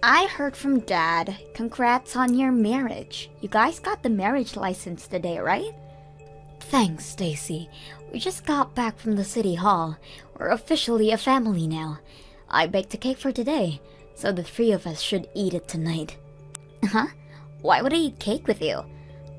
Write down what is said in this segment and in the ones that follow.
I heard from Dad. Congrats on your marriage. You guys got the marriage license today, right? Thanks, Stacy. We just got back from the city hall. We're officially a family now. I baked a cake for today, so the three of us should eat it tonight. Huh? Why would I eat cake with you?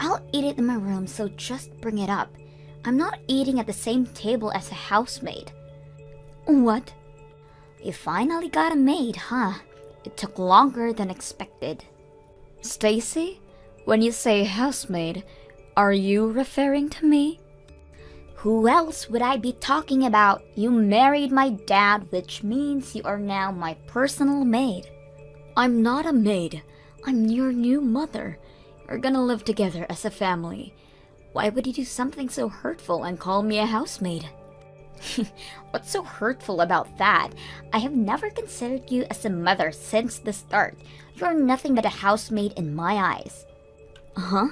I'll eat it in my room, so just bring it up. I'm not eating at the same table as a housemaid. What? You finally got a maid, huh? It took longer than expected. Stacy, when you say housemaid, are you referring to me? Who else would I be talking about? You married my dad, which means you are now my personal maid. I'm not a maid. I'm your new mother. We're gonna live together as a family. Why would you do something so hurtful and call me a housemaid? What's so hurtful about that? I have never considered you as a mother since the start. You're nothing but a housemaid in my eyes. Huh?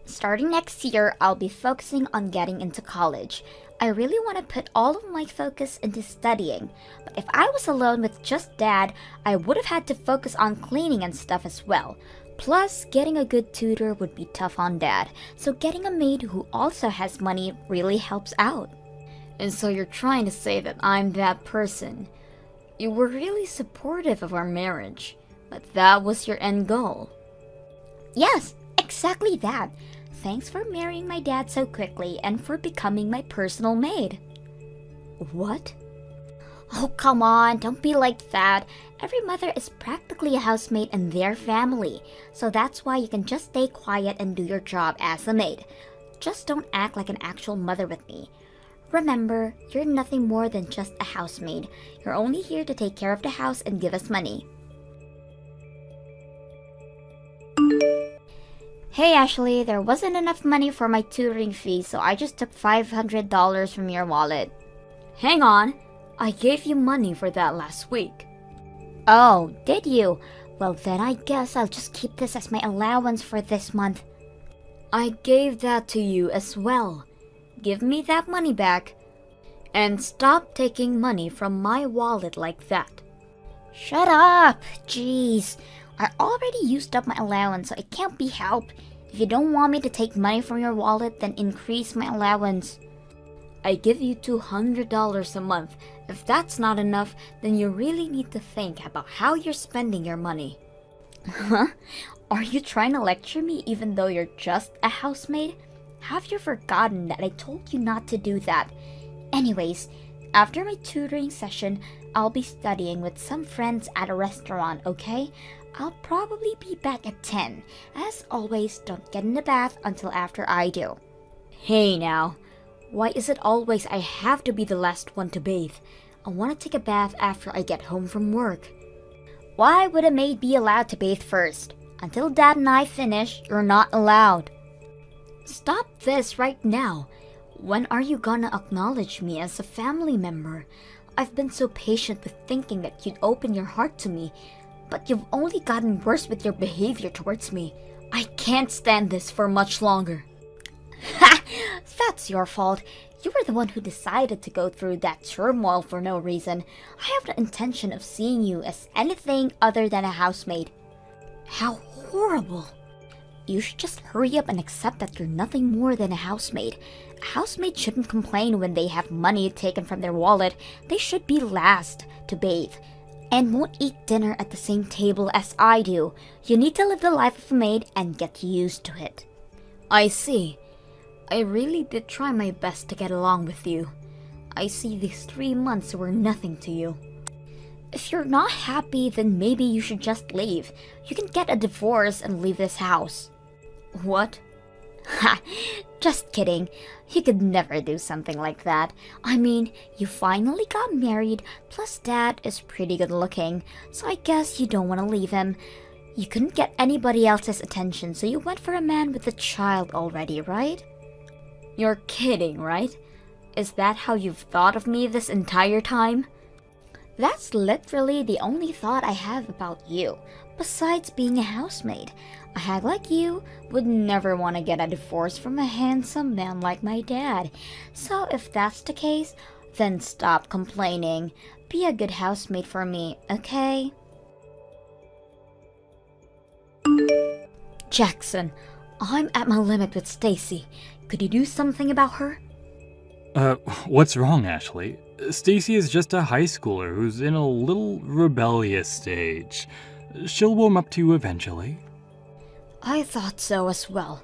Starting next year, I'll be focusing on getting into college. I really want to put all of my focus into studying. But if I was alone with just Dad, I would have had to focus on cleaning and stuff as well. Plus, getting a good tutor would be tough on Dad, so getting a maid who also has money really helps out. And so you're trying to say that I'm that person. You were really supportive of our marriage, but that was your end goal. Yes, exactly that. Thanks for marrying my dad so quickly and for becoming my personal maid. What? Oh, come on, don't be like that. Every mother is practically a housemaid in their family, so that's why you can just stay quiet and do your job as a maid. Just don't act like an actual mother with me. Remember, you're nothing more than just a housemaid. You're only here to take care of the house and give us money. Hey Ashley, there wasn't enough money for my tutoring fee, so I just took $500 from your wallet. Hang on, I gave you money for that last week. Oh, did you? Well then I guess I'll just keep this as my allowance for this month. I gave that to you as well. Give me that money back. And stop taking money from my wallet like that. Shut up! Jeez. I already used up my allowance, so it can't be helped. If you don't want me to take money from your wallet, then increase my allowance. I give you $200 a month. If that's not enough, then you really need to think about how you're spending your money. Huh? Are you trying to lecture me even though you're just a housemaid? Have you forgotten that I told you not to do that? Anyways, after my tutoring session, I'll be studying with some friends at a restaurant, okay? I'll probably be back at 10. As always, don't get in the bath until after I do. Hey now, why is it always I have to be the last one to bathe? I want to take a bath after I get home from work. Why would a maid be allowed to bathe first? Until Dad and I finish, you're not allowed. Stop this right now. When are you gonna acknowledge me as a family member? I've been so patient with thinking that you'd open your heart to me, but you've only gotten worse with your behavior towards me. I can't stand this for much longer. Ha! That's your fault. You were the one who decided to go through that turmoil for no reason. I have no intention of seeing you as anything other than a housemaid. How horrible. You should just hurry up and accept that you're nothing more than a housemaid. A housemaid shouldn't complain when they have money taken from their wallet. They should be last to bathe. And won't eat dinner at the same table as I do. You need to live the life of a maid and get used to it. I see. I really did try my best to get along with you. I see these 3 months were nothing to you. If you're not happy, then maybe you should just leave. You can get a divorce and leave this house. What? Ha! Just kidding. You could never do something like that. I mean, you finally got married, plus Dad is pretty good looking, so I guess you don't want to leave him. You couldn't get anybody else's attention, so you went for a man with a child already, right? You're kidding, right? Is that how you've thought of me this entire time? That's literally the only thought I have about you, besides being a housemaid. A hag like you would never want to get a divorce from a handsome man like my dad. So if that's the case, then stop complaining. Be a good housemaid for me, okay? Jackson, I'm at my limit with Stacy. Could you do something about her? What's wrong, Ashley? Stacy is just a high schooler who's in a little rebellious stage. She'll warm up to you eventually. I thought so as well,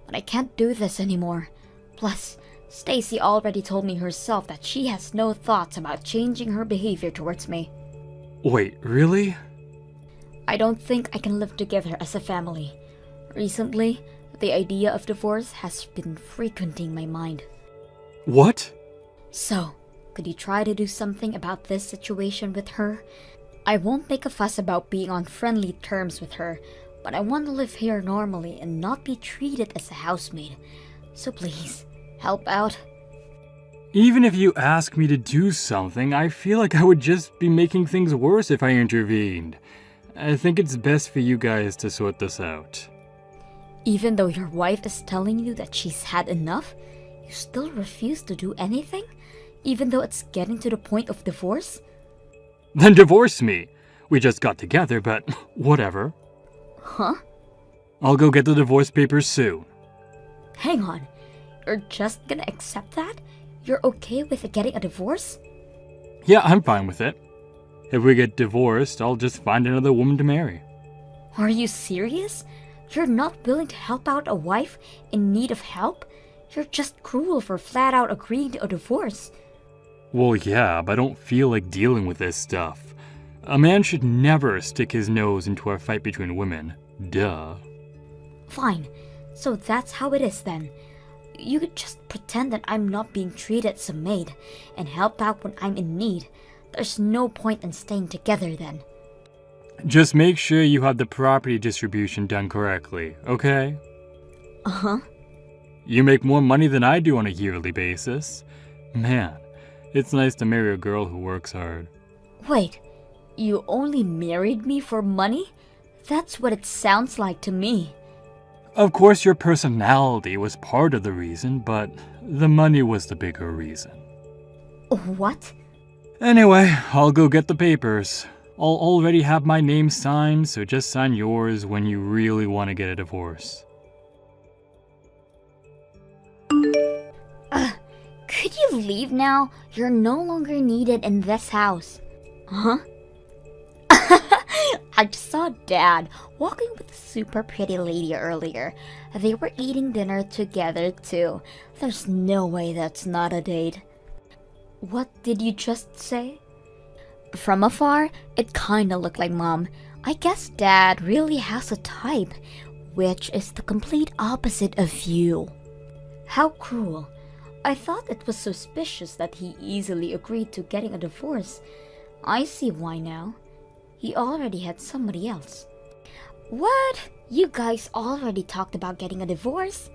but I can't do this anymore. Plus, Stacy already told me herself that she has no thoughts about changing her behavior towards me. Wait, really? I don't think I can live together as a family. Recently, the idea of divorce has been frequenting my mind. What? So, could you try to do something about this situation with her? I won't make a fuss about being on friendly terms with her, but I want to live here normally and not be treated as a housemaid. So please, help out. Even if you ask me to do something, I feel like I would just be making things worse if I intervened. I think it's best for you guys to sort this out. Even though your wife is telling you that she's had enough, you still refuse to do anything? Even though it's getting to the point of divorce? Then divorce me. We just got together, but whatever. Huh? I'll go get the divorce papers soon. Hang on. You're just gonna accept that? You're okay with getting a divorce? Yeah, I'm fine with it. If we get divorced, I'll just find another woman to marry. Are you serious? You're not willing to help out a wife in need of help? You're just cruel for flat out agreeing to a divorce. Well, yeah, but I don't feel like dealing with this stuff. A man should never stick his nose into a fight between women. Duh. Fine. So that's how it is then. You could just pretend that I'm not being treated as a maid and help out when I'm in need. There's no point in staying together then. Just make sure you have the property distribution done correctly, okay? Uh-huh. You make more money than I do on a yearly basis. Man, it's nice to marry a girl who works hard. Wait, you only married me for money? That's what it sounds like to me. Of course, your personality was part of the reason, but the money was the bigger reason. What? Anyway, I'll go get the papers. I'll already have my name signed, so just sign yours when you really want to get a divorce. Could you leave now? You're no longer needed in this house. Huh? I just saw Dad walking with a super pretty lady earlier. They were eating dinner together too. There's no way that's not a date. What did you just say? From afar, it kinda looked like Mom. I guess Dad really has a type, which is the complete opposite of you. How cruel. I thought it was suspicious that he easily agreed to getting a divorce. I see why now. He already had somebody else. What? You guys already talked about getting a divorce?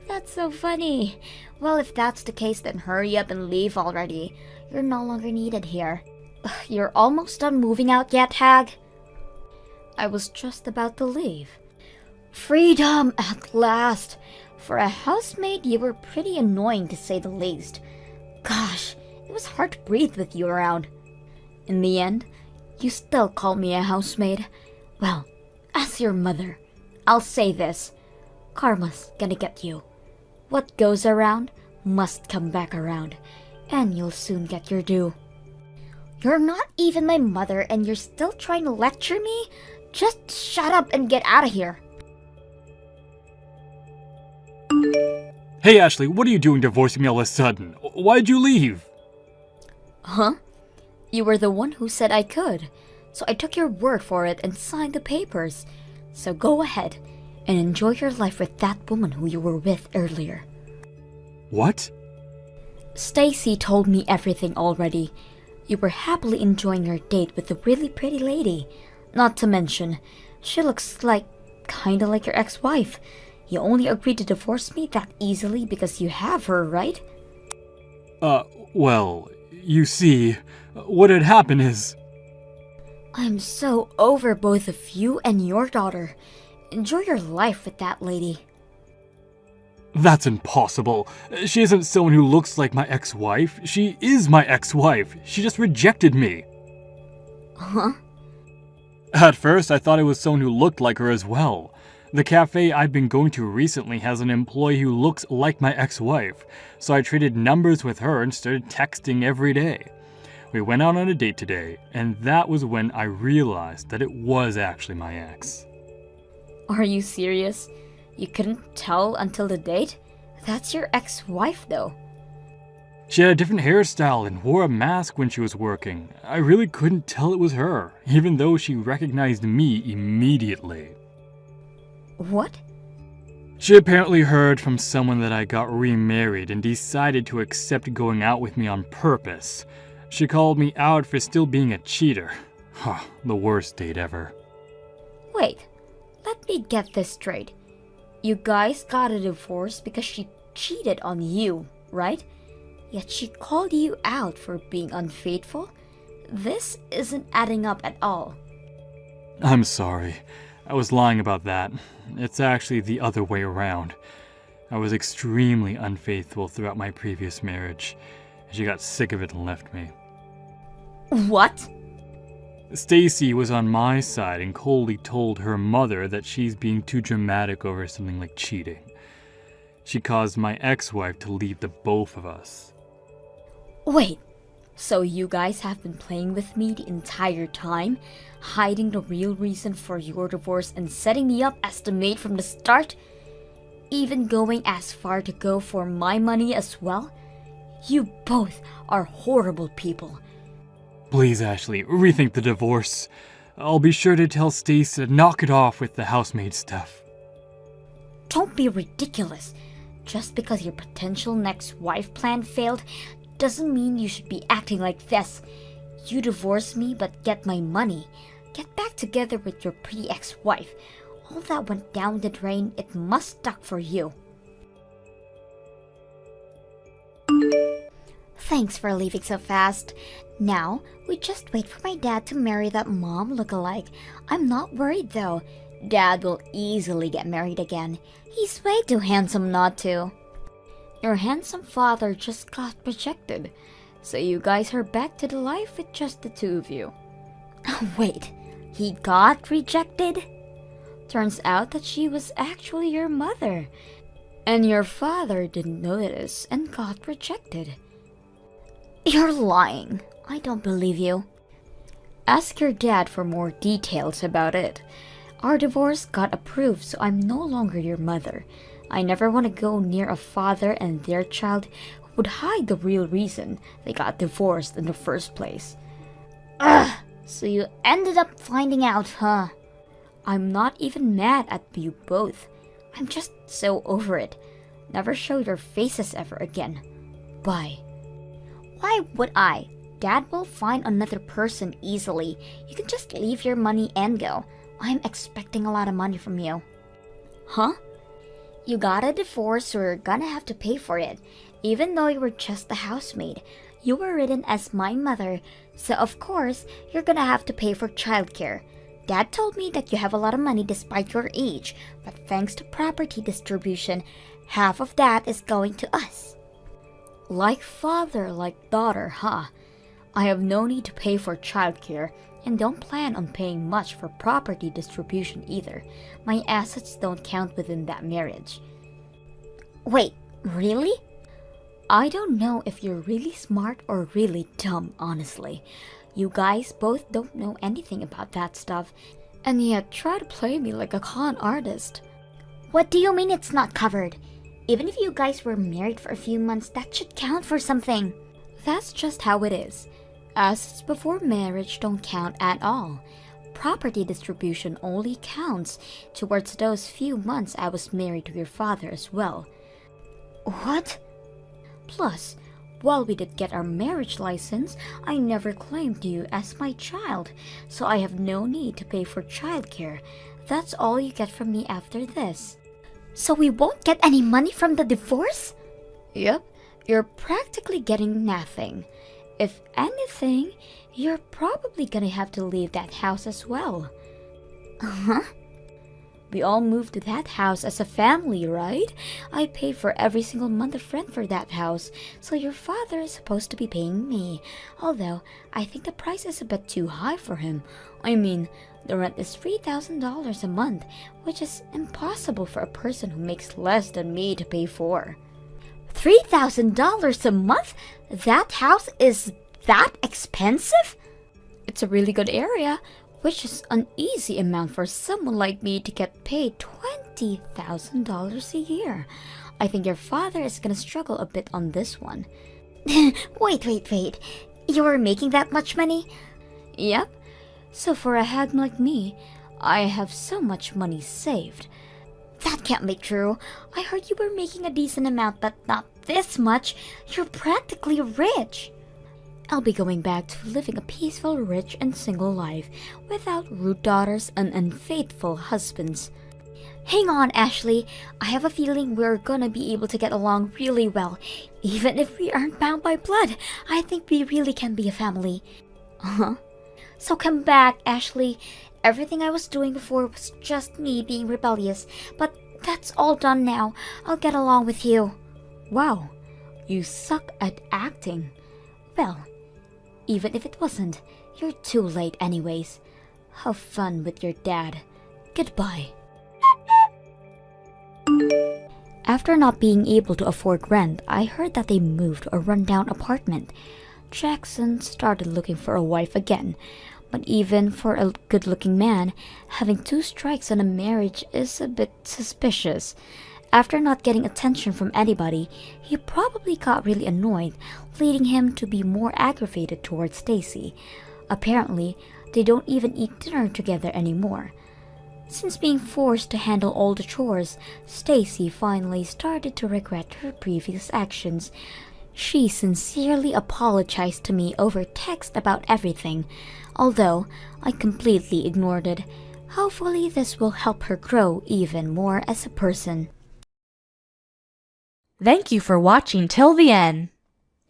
That's so funny. Well, if that's the case, then hurry up and leave already. You're no longer needed here. You're almost done moving out yet, Hag? I was just about to leave. Freedom at last! For a housemaid, you were pretty annoying to say the least. Gosh, it was hard to breathe with you around. In the end, you still call me a housemaid. Well, as your mother, I'll say this. Karma's gonna get you. What goes around must come back around, and you'll soon get your due. You're not even my mother and you're still trying to lecture me? Just shut up and get out of here. Hey Ashley, what are you doing divorcing me all of a sudden? Why'd you leave? Huh? You were the one who said I could, so I took your word for it and signed the papers. So go ahead and enjoy your life with that woman who you were with earlier. What? Stacy told me everything already. You were happily enjoying your date with the really pretty lady. Not to mention, she looks kinda like your ex-wife. You only agreed to divorce me that easily because you have her, right? Well, you see, what had happened is... I'm so over both of you and your daughter. Enjoy your life with that lady. That's impossible. She isn't someone who looks like my ex-wife. She is my ex-wife. She just rejected me. Huh? At first, I thought it was someone who looked like her as well. The cafe I've been going to recently has an employee who looks like my ex-wife, so I traded numbers with her and started texting every day. We went out on a date today, and that was when I realized that it was actually my ex. Are you serious? You couldn't tell until the date? That's your ex-wife though. She had a different hairstyle and wore a mask when she was working. I really couldn't tell it was her, even though she recognized me immediately. What? She apparently heard from someone that I got remarried and decided to accept going out with me on purpose. She called me out for still being a cheater. The worst date ever. Wait, let me get this straight. You guys got a divorce because she cheated on you, right? Yet she called you out for being unfaithful? This isn't adding up at all. I'm sorry. I was lying about that. It's actually the other way around. I was extremely unfaithful throughout my previous marriage. She got sick of it and left me. What? Stacy was on my side and coldly told her mother that she's being too dramatic over something like cheating. She caused my ex-wife to leave the both of us. Wait, so you guys have been playing with me the entire time? Hiding the real reason for your divorce and setting me up as the maid from the start? Even going as far to go for my money as well? You both are horrible people. Please, Ashley, rethink the divorce. I'll be sure to tell Stacy to knock it off with the housemaid stuff. Don't be ridiculous. Just because your potential next wife plan failed doesn't mean you should be acting like this. You divorce me but get my money. Get back together with your pretty ex-wife. All that went down the drain, it must stuck for you. Thanks for leaving so fast. Now, we just wait for my dad to marry that mom lookalike. I'm not worried though. Dad will easily get married again. He's way too handsome not to. Your handsome father just got rejected, so you guys are back to the life with just the two of you. Wait, he got rejected? Turns out that she was actually your mother, and your father didn't notice and got rejected. You're lying. I don't believe you. Ask your dad for more details about it. Our divorce got approved, so I'm no longer your mother. I never want to go near a father and their child who would hide the real reason they got divorced in the first place. Ugh! So you ended up finding out, huh? I'm not even mad at you both. I'm just so over it. Never show your faces ever again. Bye. Why would I? Dad will find another person easily. You can just leave your money and go. I'm expecting a lot of money from you. Huh? You got a divorce, so you're gonna have to pay for it. Even though you were just a housemaid, you were written as my mother, so of course, you're gonna have to pay for childcare. Dad told me that you have a lot of money despite your age, but thanks to property distribution, half of that is going to us. Like father, like daughter, huh? I have no need to pay for childcare and don't plan on paying much for property distribution either. My assets don't count within that marriage. Wait, really? I don't know if you're really smart or really dumb, honestly. You guys both don't know anything about that stuff, and yet try to play me like a con artist. What do you mean it's not covered? Even if you guys were married for a few months, that should count for something. That's just how it is. Assets before marriage don't count at all. Property distribution only counts towards those few months I was married to your father as well. What? Plus, while we did get our marriage license, I never claimed you as my child, so I have no need to pay for childcare. That's all you get from me after this. So we won't get any money from the divorce? Yep, you're practically getting nothing. If anything, you're probably gonna have to leave that house as well. Uh-huh. We all moved to that house as a family, right? I paid for every single month of rent for that house, so your father is supposed to be paying me. Although, I think the price is a bit too high for him. I mean, the rent is $3,000 a month, which is impossible for a person who makes less than me to pay for. $3,000 a month? That house is that expensive? It's a really good area, which is an easy amount for someone like me to get paid $20,000 a year. I think your father is gonna struggle a bit on this one. Wait. You're making that much money? Yep. So for a hag like me, I have so much money saved. That can't be true. I heard you were making a decent amount, but not this much. You're practically rich. I'll be going back to living a peaceful, rich, and single life without rude daughters and unfaithful husbands. Hang on, Ashley. I have a feeling we're gonna be able to get along really well. Even if we aren't bound by blood, I think we really can be a family. Uh-huh. So come back, Ashley. Everything I was doing before was just me being rebellious, but that's all done now. I'll get along with you. Wow, you suck at acting. Well, even if it wasn't, you're too late anyways. Have fun with your dad. Goodbye. After not being able to afford rent, I heard that they moved to a rundown apartment. Jackson started looking for a wife again. But even for a good-looking man, having 2 strikes on a marriage is a bit suspicious. After not getting attention from anybody, he probably got really annoyed, leading him to be more aggravated towards Stacy. Apparently, they don't even eat dinner together anymore. Since being forced to handle all the chores, Stacy finally started to regret her previous actions. She sincerely apologized to me over text about everything, although I completely ignored it. Hopefully this will help her grow even more as a person. Thank you for watching till the end.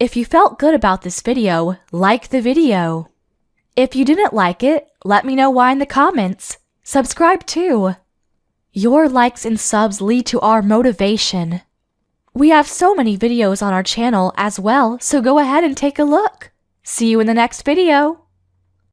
If you felt good about this video, like the video. If you didn't like it, let me know why in the comments. Subscribe too. Your likes and subs lead to our motivation. We have so many videos on our channel as well, so go ahead and take a look. See you in the next video.